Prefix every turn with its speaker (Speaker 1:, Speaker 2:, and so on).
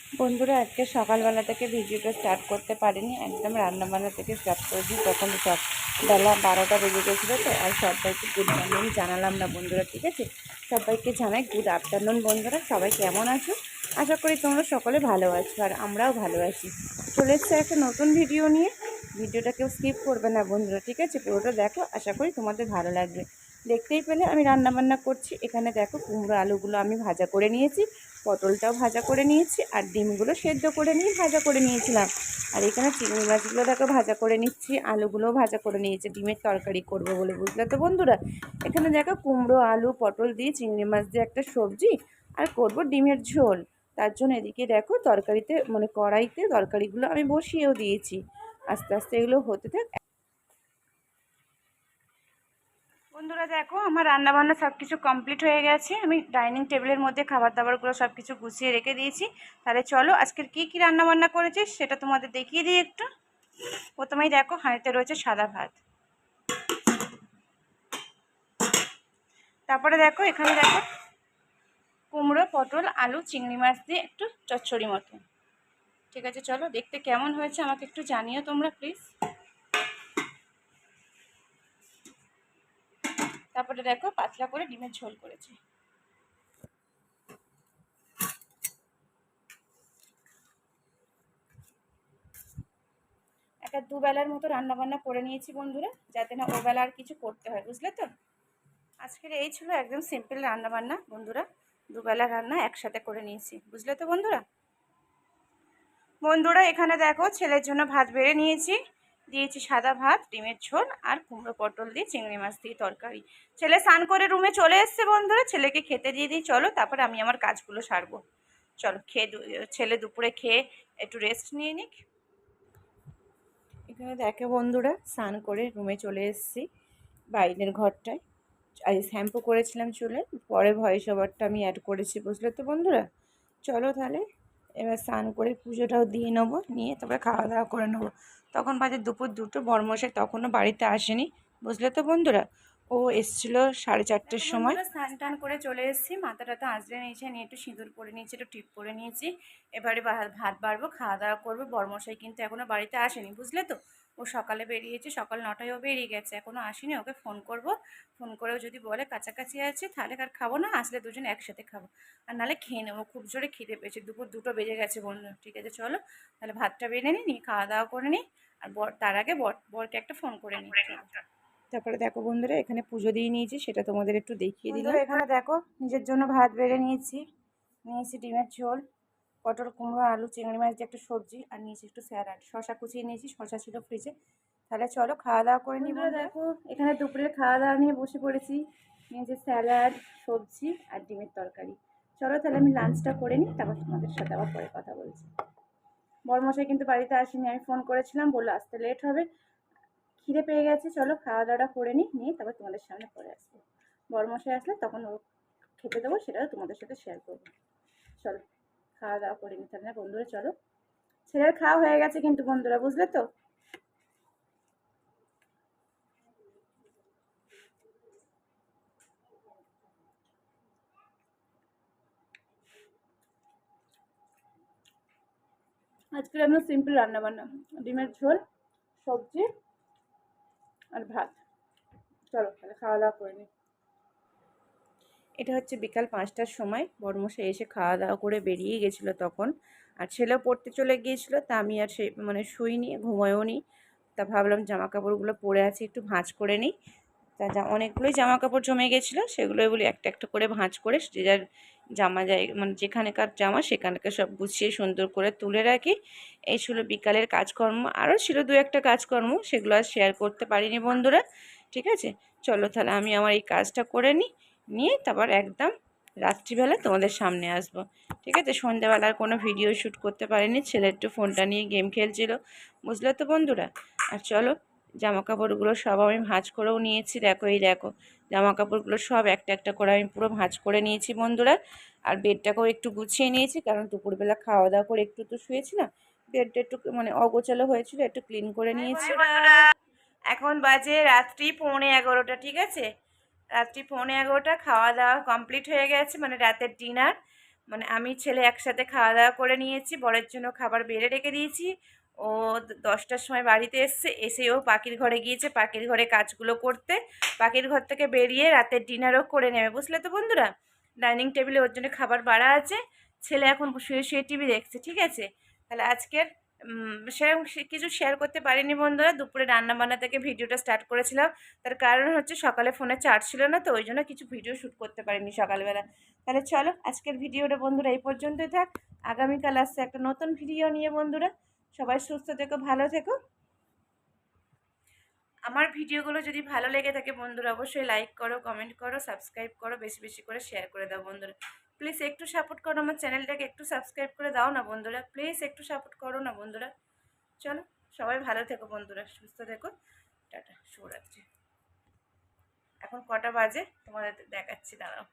Speaker 1: বন্ধুরা আজকে সকালবেলা থেকে ভিডিওটা স্টার্ট করতে পারিনি, একদম রান্নাবান্না থেকে স্টার্ট করেছি। তখন সব বেলা 12টা বেজে গেছিলো তো, আর সবাইকে গুড মর্নিং জানালাম না বন্ধুরা, ঠিক আছে। সবাইকে জানাই গুড আফটারনুন। বন্ধুরা সবাই কেমন আছো? আশা করি তোমরা সকলে ভালো আছো, আর আমরাও ভালো আছি। চলে এসছে একটা নতুন ভিডিও নিয়ে। ভিডিওটা কেউ স্কিপ করবে না বন্ধুরা, ঠিক আছে, পুরোটা দেখো, আশা করি তোমাদের ভালো লাগবে। দেখতেই পেলে আমি রান্নাবান্না করছি। এখানে দেখো কুমড়ো আলুগুলো আমি ভাজা করে নিয়েছি, পটলটাও ভাজা করে নিয়েছি, আর ডিমগুলো সেদ্ধ করে নিয়ে ভাজা করে নিয়েছিলাম। আর এখানে চিংড়ি মাছগুলো দেখো ভাজা করে নিচ্ছি, আলুগুলোও ভাজা করে নিয়েছি, ডিমের তরকারি করব বলে, বুঝলে তো বন্ধুরা। এখানে দেখো কুমড়ো আলু পটল দিয়ে চিংড়ি মাছ দিয়ে একটা সবজি, আর করব ডিমের ঝোল। তার জন্য এদিকে দেখো তরকারিতে মানে কড়াইতে তরকারিগুলো আমি বসিয়েও দিয়েছি। আস্তে আস্তে এগুলো হতে থাক। বন্ধুরা দেখো আমার রান্নাবান্না সব কিছু কমপ্লিট হয়ে গেছে। আমি ডাইনিং টেবিলের মধ্যে খাবার দাবারগুলো সব কিছু গুছিয়ে রেখে দিয়েছি। তাহলে চলো আজকের কি কি রান্নাবান্না করেছি সেটা তোমাদের দেখিয়ে দিই একটু। প্রথমেই দেখো হাঁড়িতে রয়েছে সাদা ভাত। তারপরে দেখো এখানে দেখো কুমড়ো পটল আলু চিংড়ি মাছ দিয়ে একটু চচ্চড়ি মতো। ঠিক আছে, চলো দেখতে কেমন হয়েছে আমাকে একটু জানিও তোমরা প্লিজ। তারপরে দেখো পাতলা করে ডিমের ঝোল করেছি। একটা দুবেলার মতো রান্নাবান্না করে নিয়েছি বন্ধুরা, যাতে না ওবেলা আর কিছু করতে হয়, বুঝলে তো। আজকের এই ছিল একদম সিম্পল রান্নাবান্না বন্ধুরা, দুবেলা রান্না একসাথে করে নিয়েছি, বুঝলে তো বন্ধুরা। বন্ধুরা এখানে দেখো ছেলের জন্য ভাত বেড়ে নিয়েছি, দিয়েছি সাদা ভাত ডিমের ঝোল আর কুমড়ো পটল দিয়ে চিংড়ি মাছ দিয়ে তরকারি। ছেলে স্নান করে রুমে চলে এসছে বন্ধুরা, ছেলেকে খেতে দিয়ে দিই চলো, তারপরে আমি আমার কাজগুলো সারবো। চলো ছেলে দুপুরে খেয়ে একটু রেস্ট নিয়ে নিক। এখানে দেখো বন্ধুরা স্নান করে রুমে চলে এসেছি, বাইরের ঘরটায়। আজ শ্যাম্পু করেছিলাম চুলে, পরে ভয়েস ওভারটা আমি অ্যাড করেছি, বুঝলে তো বন্ধুরা। চলো তাহলে এবার স্নান করে পুজোটাও দিয়ে নেবো, নিয়ে তারপরে খাওয়া দাওয়া করে নেবো। তখন বাজে দুপুর 2টো, বড়মশাই তখনও বাড়িতে আসেনি, বুঝলে তো বন্ধুরা। ও এসেছিলো 4:30-র সময়। স্নান টান করে চলে এসেছি, মাথা টাথা আঁচড়ে নিয়েছে, নিয়ে একটু সিঁদুর পরে নিয়েছি, একটু টিপ পরে নিয়েছি। এবারে ভাত বাড়বো, খাওয়া দাওয়া করবো। বড়মশাই কিন্তু এখনও বাড়িতে আসেনি, বুঝলে তো। ও সকালে বেরিয়েছে, সকাল 9টায় ও বেরিয়ে গেছে, এখনও আসেনি। ওকে ফোন করব, ফোন করেও যদি বলে কাছাকাছি আছে তাহলে আর খাবো না, আসলে দুজনে একসাথে খাবো, আর নাহলে খেয়ে নেবো। খুব জোরে খিদে পেয়েছে, দুপুর 2টো বেজে গেছে বন্ধু। ঠিক আছে চলো তাহলে ভাতটা বেড়ে নিই, খাওয়া দাওয়া করে নিই, আর তার আগে বরকে একটা ফোন করে নিই। তারপরে দেখো বন্ধুরা এখানে পুজো দিয়ে নিয়েছি, সেটা তোমাদের একটু দেখিয়ে দিলাম। এখানে দেখো নিজের জন্য ভাত বেড়ে নিয়েছি, নিয়েছি ডিমের ঝোল, পটল কুমড়ো আলু চিংড়ি মাছ দিয়ে একটা সবজি, আর নিয়েছি একটু স্যালাড, শশা কুচিয়ে নিয়েছি, শশা ছিল ফ্রিজে। তাহলে চলো খাওয়া দাওয়া করে নিই। দেখো এখানে দুপুরের খাওয়া দাওয়া নিয়ে বসে পড়েছি, নিয়েছি স্যালাড সবজি আর ডিমের তরকারি। চলো তাহলে আমি লাঞ্চটা করে নিই, তারপর তোমাদের সাথে আবার পরে কথা বলছি। বড়মশাই কিন্তু বাড়িতে আসেনি, আমি ফোন করেছিলাম, বললো আসতে লেট হবে। খিদে পেয়ে গেছে, চলো খাওয়া দাওয়াটা করে নিই, নিয়ে তারপর তোমাদের সামনে পরে আসবো। বড়মশাই আসলে তখন ও খেতে দেবো, সেটাও তোমাদের সাথে শেয়ার করবো। চলো খাওয়া দাওয়া করে নিতে হবে না বন্ধুরা, চলো। ছেলের খাওয়া হয়ে গেছে কিন্তু বন্ধুরা, বুঝলে তো। আজকের আমরা সিম্পল রান্না বান্না, ডিমের ঝোল সবজি আর ভাত। চলো তাহলে খাওয়া দাওয়া করে নিই। এটা হচ্ছে বিকাল 5টার সময়, বড়মশাই এসে খাওয়া দাওয়া করে বেরিয়ে গেছিলো তখন। আর ছেলেও পড়তে চলে গিয়েছিলো, তা আমি আর মানে শুইনি, ঘুমায়ও নি। তা ভাবলাম জামা কাপড়গুলো পরে আছে একটু ভাঁজ করে নিই। তা অনেকগুলোই জামা কাপড় জমে গেছিলো, সেগুলো এগুলি একটা একটা করে ভাঁজ করে যে যার জামা মানে যেখানকার জামা সেখানকার সব গুছিয়ে সুন্দর করে তুলে রাখি। এই ছিল বিকালের কাজকর্ম, আরও ছিল 2-একটা কাজকর্ম, সেগুলো আর শেয়ার করতে পারিনি বন্ধুরা। ঠিক আছে চলো তাহলে আমি আমার এই কাজটা করে নিই, নিয়ে তারপর একদম রাত্রিবেলা তোমাদের সামনে আসবো। ঠিক আছে, সন্ধ্যাবেলার কোনো ভিডিও শ্যুট করতে পারিনি, ছেলে একটু ফোনটা নিয়ে গেম খেলছিল, বুঝলে তো বন্ধুরা। আর চলো জামা কাপড়গুলো সব আমি ভাঁজ করেও নিয়েছি, দেখো এই দেখো জামা কাপড়গুলো সব একটা একটা করে আমি পুরো ভাঁজ করে নিয়েছি বন্ধুরা। আর বেডটাকেও একটু গুছিয়ে নিয়েছি, কারণ দুপুরবেলা খাওয়া দাওয়া করে একটু তো শুয়েছিলাম, বেডটা একটু মানে অগোছালো হয়েছিল, একটু ক্লিন করে নিয়েছি। এখন বাজে রাত্রি 11:45, ঠিক আছে, রাত্রি 11:45, খাওয়া দাওয়া কমপ্লিট হয়ে গেছে, মানে রাতের ডিনার। মানে আমি ছেলে একসাথে খাওয়া দাওয়া করে নিয়েছি, বরের জন্য খাবার বেড়ে রেখে দিয়েছি। ও 10টার সময় বাড়িতে এসছে, এসে ও পাখির ঘরে গিয়েছে পাখির ঘরে কাজগুলো করতে। পাখির ঘর থেকে বেরিয়ে রাতের ডিনারও করে নেবে, বুঝলে তো বন্ধুরা। ডাইনিং টেবিলে ওর জন্য খাবার বাড়া আছে। ছেলে এখন শুয়ে শুয়ে টিভি দেখছে, ঠিক আছে। তাহলে আজকের সেরকম কিছু শেয়ার করতে পারিনি বন্ধুরা। দুপুরে রান্নাবান্না থেকে ভিডিওটা স্টার্ট করেছিলাম, তার কারণ হচ্ছে সকালে ফোনে চার্জ ছিল না, তো ওই জন্য কিছু ভিডিও শ্যুট করতে পারিনি সকালবেলা। তাহলে চলো আজকের ভিডিওটা বন্ধুরা এই পর্যন্তই থাক। আগামীকাল আসছে একটা নতুন ভিডিও নিয়ে বন্ধুরা। সবাই সুস্থ থেকো, ভালো থেকো। আমার ভিডিওগুলো যদি ভালো লেগে থাকে বন্ধুরা, অবশ্যই লাইক করো, কমেন্ট করো, সাবস্ক্রাইব করো, বেশি বেশি করে শেয়ার করে দাও বন্ধুরা। প্লিজ একটু সাপোর্ট করো, আমার চ্যানেলটাকে একটু সাবস্ক্রাইব করে দাও না বন্ধুরা, প্লিজ একটু সাপোর্ট করো না বন্ধুরা। চলো সবাই ভালো থেকো বন্ধুরা, সুস্থ থেকো। টাটা, শুভরাত্রি। এখন কটা বাজে তোমাদের দেখাচ্ছি, দাঁড়াও।